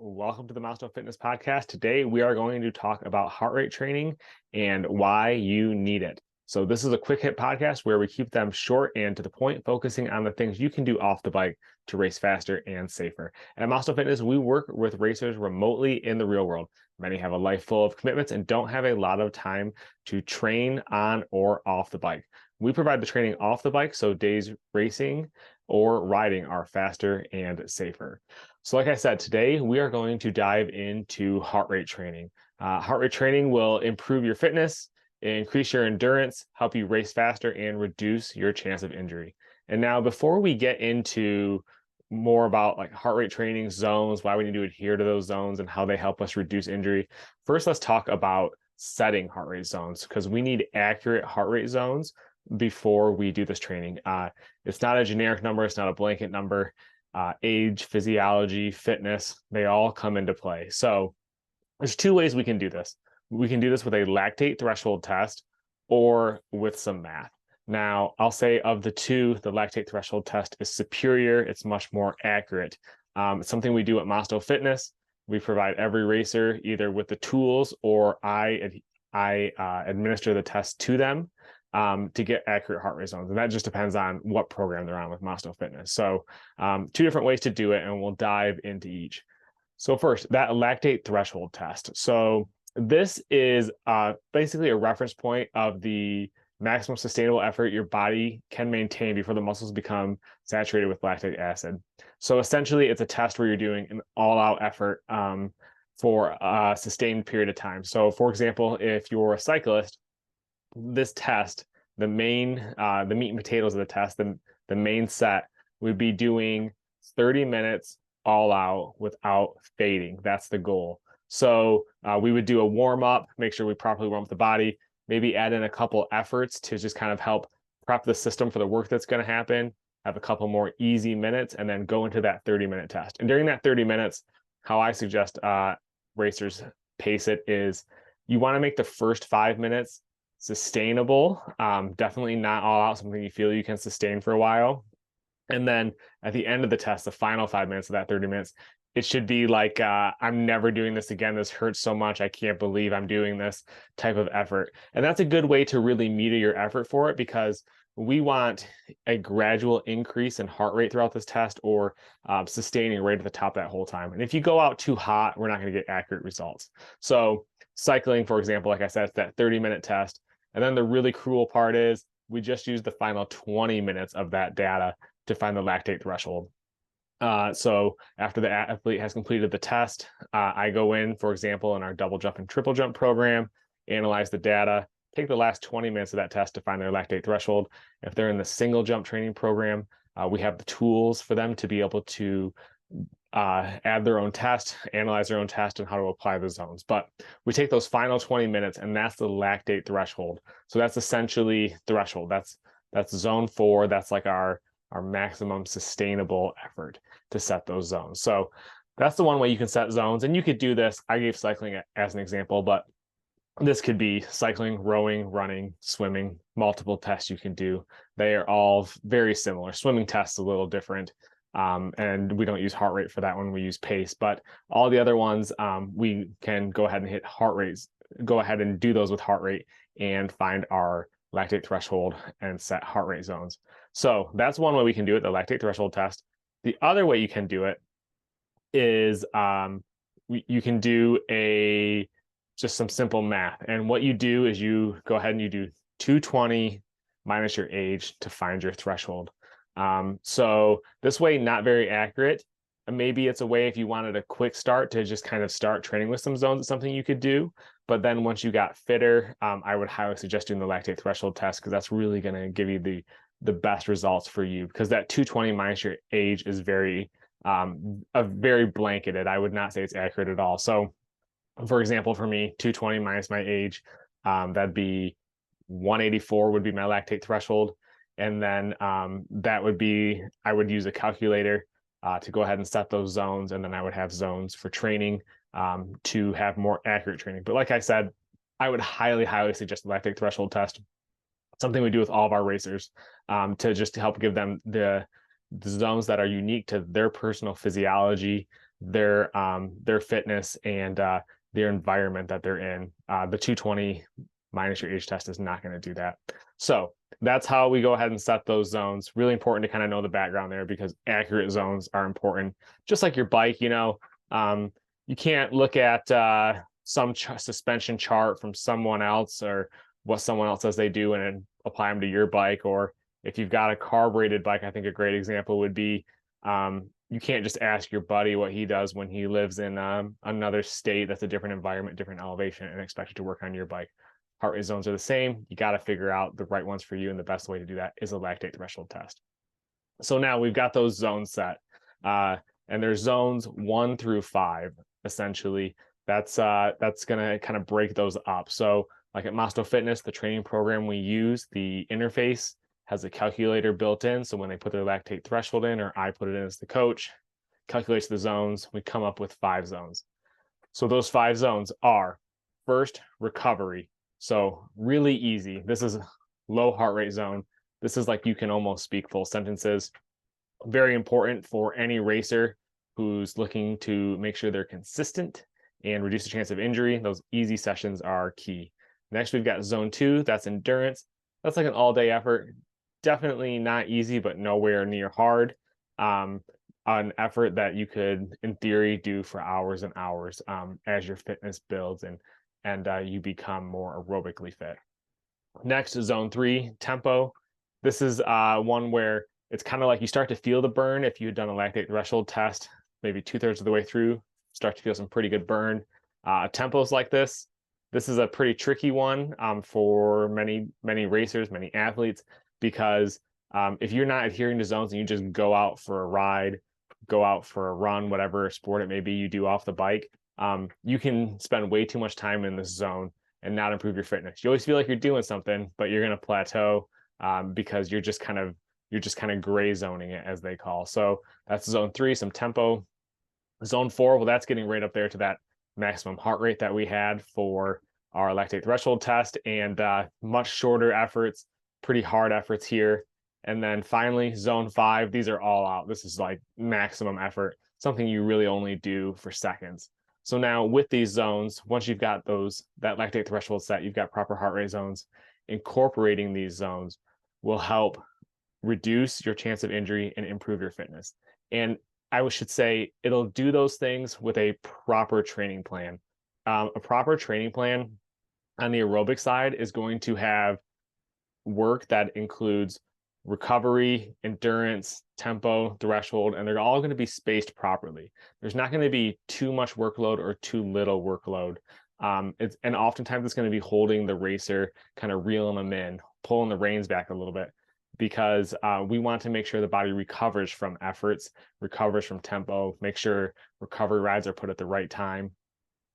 Welcome to the Maasto Fitness podcast. Today, we are going to talk about heart rate training and why you need it. So, this is a quick hit podcast where we keep them short and to the point, focusing on the things you can do off the bike to race faster and safer. At Maasto Fitness, we work with racers remotely in the real world. Many have a life full of commitments and don't have a lot of time to train on or off the bike. We provide the training off the bike, so days racing or riding are faster and safer. So like I said, today we are going to dive into heart rate training. Heart rate training will improve your fitness, increase your endurance, help you race faster, and reduce your chance of injury. And now before we get into more about like heart rate training zones, why we need to adhere to those zones and how they help us reduce injury, first let's talk about setting heart rate zones because we need accurate heart rate zones before we do this training. It's not a generic number, it's not a blanket number. Age, physiology, fitness, they all come into play. So there's two ways we can do this. We can do this with a lactate threshold test or with some math. Now, I'll say of the two, the lactate threshold test is superior. It's much more accurate. It's something we do at Maasto Fitness. We provide every racer either with the tools or I administer the test to them to get accurate heart rate zones. And that just depends on what program they're on with Maasto Fitness. So two different ways to do it, and we'll dive into each. So first, that lactate threshold test. So this is basically a reference point of the maximum sustainable effort your body can maintain before the muscles become saturated with lactic acid. So essentially, it's a test where you're doing an all-out effort for a sustained period of time. So for example, if you're a cyclist, this test, the meat and potatoes of the test, the main set would be doing 30 minutes all out without fading. That's the goal. So we would do a warm up, make sure we properly warm up the body, maybe add in a couple efforts to just kind of help prep the system for the work that's going to happen, have a couple more easy minutes, and then go into that 30-minute test. And during that 30 minutes, how I suggest racers pace it is you want to make the first 5 minutes sustainable, definitely not all out, something you feel you can sustain for a while. And then at the end of the test, the final 5 minutes of that 30 minutes, it should be like, I'm never doing this again. This hurts so much. I can't believe I'm doing this type of effort. And that's a good way to really meter your effort for it because we want a gradual increase in heart rate throughout this test or sustaining right at the top that whole time. And if you go out too hot, we're not going to get accurate results. So cycling, for example, like I said, it's that 30-minute test. And then the really cruel part is we just use the final 20 minutes of that data to find the lactate threshold. So after the athlete has completed the test, I go in, for example, in our double jump and triple jump program, analyze the data, take the last 20 minutes of that test to find their lactate threshold. If they're in the single jump training program, we have the tools for them to be able to add their own test, analyze their own test, and how to apply the zones. But we take those final 20 minutes, and that's the lactate threshold. So that's essentially threshold. That's zone 4. That's like our maximum sustainable effort to set those zones. So that's the one way you can set zones. And you could do this. I gave cycling as an example, but this could be cycling, rowing, running, swimming, multiple tests you can do. They are all very similar. Swimming tests a little different. And we don't use heart rate for that one. We use pace, but all the other ones, we can go ahead and hit heart rates, go ahead and do those with heart rate and find our lactate threshold and set heart rate zones. So that's one way we can do it, the lactate threshold test. The other way you can do it is you can do just some simple math. And what you do is you go ahead and you do 220 minus your age to find your threshold. So this way, not very accurate. Maybe it's a way if you wanted a quick start to just kind of start training with some zones, it's something you could do. But then once you got fitter, I would highly suggest doing the lactate threshold test because that's really going to give you the best results for you because that 220 minus your age is very blanketed. I would not say it's accurate at all. So for example, for me, 220 minus my age, that'd be 184 would be my lactate threshold. And then that would be, I would use a calculator to go ahead and set those zones. And then I would have zones for training to have more accurate training. But like I said, I would highly, highly suggest the lactate threshold test. Something we do with all of our racers to help give them the zones that are unique to their personal physiology, their fitness and their environment that they're in. The 220 minus your age test is not going to do that. So that's how we go ahead and set those zones. Really important to kind of know the background there, because accurate zones are important. Just like your bike, you can't look at some suspension chart from someone else or what someone else says they do and then apply them to your bike. Or if you've got a carbureted bike, I think a great example would be you can't just ask your buddy what he does when he lives in another state that's a different environment, different elevation, and expect it to work on your bike. Heart rate zones are the same. You got to figure out the right ones for you, and the best way to do that is a lactate threshold test. So now we've got those zones set, and there's zones 1 through 5 essentially. That's going to kind of break those up. So like at Maasto Fitness, the training program we use, the interface has a calculator built in. So when they put their lactate threshold in, or I put it in as the coach, calculates the zones, we come up with 5 zones. So those 5 zones are: first, recovery. So really easy. This is low heart rate zone. This is like you can almost speak full sentences. Very important for any racer who's looking to make sure they're consistent and reduce the chance of injury. Those easy sessions are key. Next, we've got zone 2. That's endurance. That's like an all-day effort. Definitely not easy, but nowhere near hard. An effort that you could, in theory, do for hours and hours as your fitness builds and you become more aerobically fit. Next is zone 3, tempo. This is one where it's kind of like you start to feel the burn. If you had done a lactate threshold test, maybe 2/3 of the way through, start to feel some pretty good burn. Tempos like this. This is a pretty tricky one for many racers, many athletes, because if you're not adhering to zones and you just go out for a ride, go out for a run, whatever sport it may be you do off the bike, you can spend way too much time in this zone and not improve your fitness. You always feel like you're doing something, but you're going to plateau because you're just kind of gray zoning it, as they call. So that's zone 3, some tempo. Zone 4, well, that's getting right up there to that maximum heart rate that we had for our lactate threshold test, and much shorter efforts, pretty hard efforts here. And then finally, zone 5, these are all out. This is like maximum effort, something you really only do for seconds. So now with these zones, once you've got that lactate threshold set, you've got proper heart rate zones, incorporating these zones will help reduce your chance of injury and improve your fitness. And I should say it'll do those things with a proper training plan. A proper training plan on the aerobic side is going to have work that includes recovery, endurance, tempo, threshold, and they're all going to be spaced properly. There's not going to be too much workload or too little workload. And oftentimes it's going to be holding the racer, kind of reeling them in, pulling the reins back a little bit, because we want to make sure the body recovers from efforts, recovers from tempo, make sure recovery rides are put at the right time.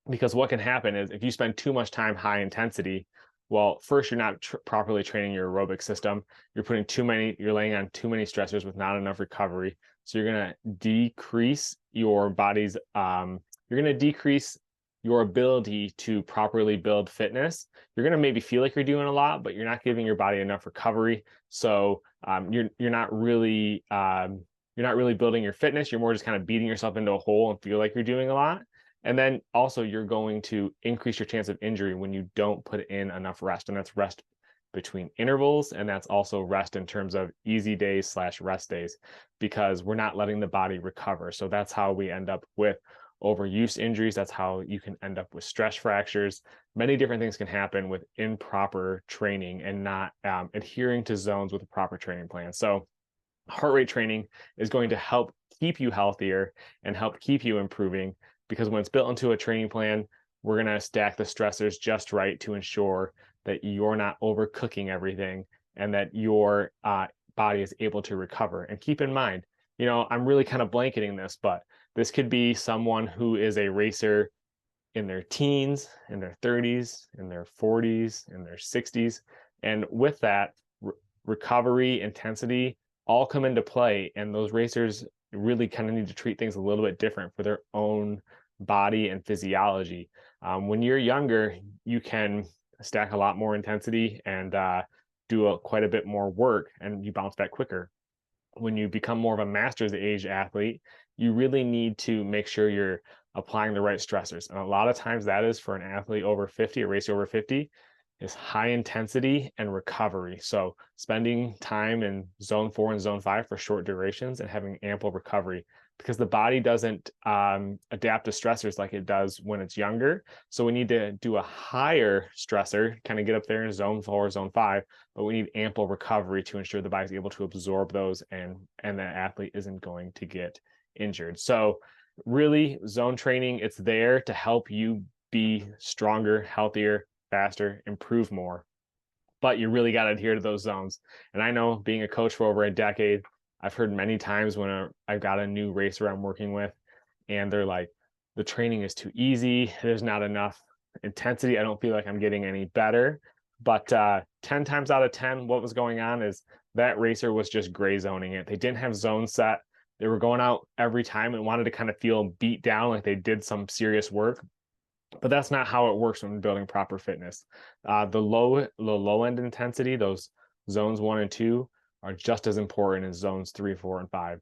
Because what can happen is if you spend too much time high intensity, well, first, you're not properly training your aerobic system. You're laying on too many stressors with not enough recovery. So you're going to decrease your body's, you're going to decrease your ability to properly build fitness. You're going to maybe feel like you're doing a lot, but you're not giving your body enough recovery. So you're not really building your fitness. You're more just kind of beating yourself into a hole and feel like you're doing a lot. And then also you're going to increase your chance of injury when you don't put in enough rest. And that's rest between intervals. And that's also rest in terms of easy days / rest days, because we're not letting the body recover. So that's how we end up with overuse injuries. That's how you can end up with stress fractures. Many different things can happen with improper training and not adhering to zones with a proper training plan. So heart rate training is going to help keep you healthier and help keep you improving, because when it's built into a training plan, we're going to stack the stressors just right to ensure that you're not overcooking everything and that your body is able to recover. And keep in mind, I'm really kind of blanketing this, but this could be someone who is a racer in their teens, in their 30s, in their 40s, in their 60s. And with that, recovery, intensity all come into play. And those racers really kind of need to treat things a little bit different for their own body and physiology. When you're younger, you can stack a lot more intensity and do quite a bit more work, and you bounce back quicker. When you become more of a master's age athlete you really need to make sure you're applying the right stressors. And a lot of times that is for an athlete over 50, a racer over 50, is high intensity and recovery. So spending time in zone 4 and zone 5 for short durations and having ample recovery, because the body doesn't adapt to stressors like it does when it's younger. So we need to do a higher stressor, kind of get up there in zone 4, zone 5, but we need ample recovery to ensure the body's able to absorb those and the athlete isn't going to get injured. So really, zone training, it's there to help you be stronger, healthier, faster, improve more. But you really got to adhere to those zones. And I know, being a coach for over a decade, I've heard many times when I've got a new racer I'm working with, and they're like, the training is too easy. There's not enough intensity. I don't feel like I'm getting any better. But 10 times out of 10, what was going on is that racer was just gray zoning it. They didn't have zones set. They were going out every time and wanted to kind of feel beat down, like they did some serious work. But that's not how it works when building proper fitness. The low end intensity, those zones 1 and 2, are just as important as zones 3, 4, and 5.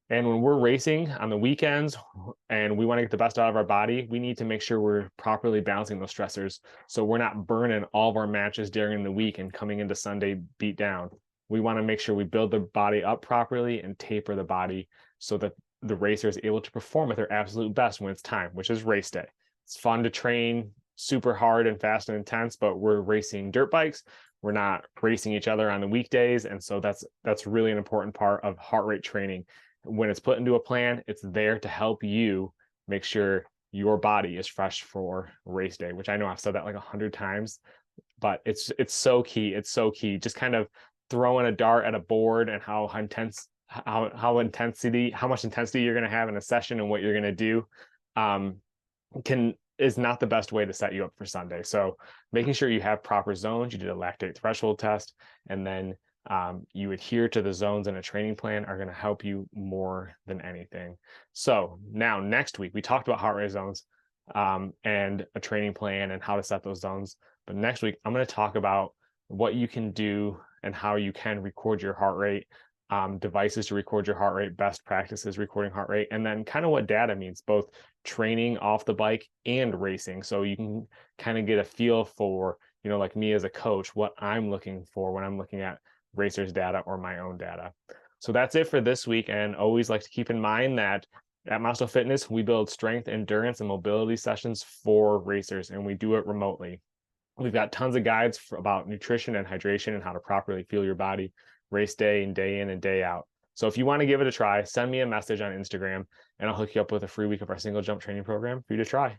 And when we're racing on the weekends and we want to get the best out of our body, we need to make sure we're properly balancing those stressors, so we're not burning all of our matches during the week and coming into Sunday beat down. We want to make sure we build the body up properly and taper the body so that the racer is able to perform at their absolute best when it's time, which is race day. It's fun to train super hard and fast and intense, but we're racing dirt bikes. We're not racing each other on the weekdays. And so that's really an important part of heart rate training. When it's put into a plan, it's there to help you make sure your body is fresh for race day, which I know I've said that like 100 times, but it's so key. It's so key. Just kind of throwing a dart at a board and how much intensity you're going to have in a session and what you're going to do is not the best way to set you up for Sunday. So making sure you have proper zones, you did a lactate threshold test, and then you adhere to the zones in a training plan are going to help you more than anything. So now next week, we talked about heart rate zones and a training plan and how to set those zones. But next week, I'm going to talk about what you can do and how you can record your heart rate, devices to record your heart rate, best practices recording heart rate, and then kind of what data means, both training off the bike and racing. So you can kind of get a feel for, like me as a coach, what I'm looking for when I'm looking at racers' data or my own data. So that's it for this week. And always like to keep in mind that at Maasto Fitness, we build strength, endurance, and mobility sessions for racers, and we do it remotely. We've got tons of guides about nutrition and hydration and how to properly fuel your body race day and day in and day out. So if you want to give it a try, send me a message on Instagram and I'll hook you up with a free week of our single jump training program for you to try.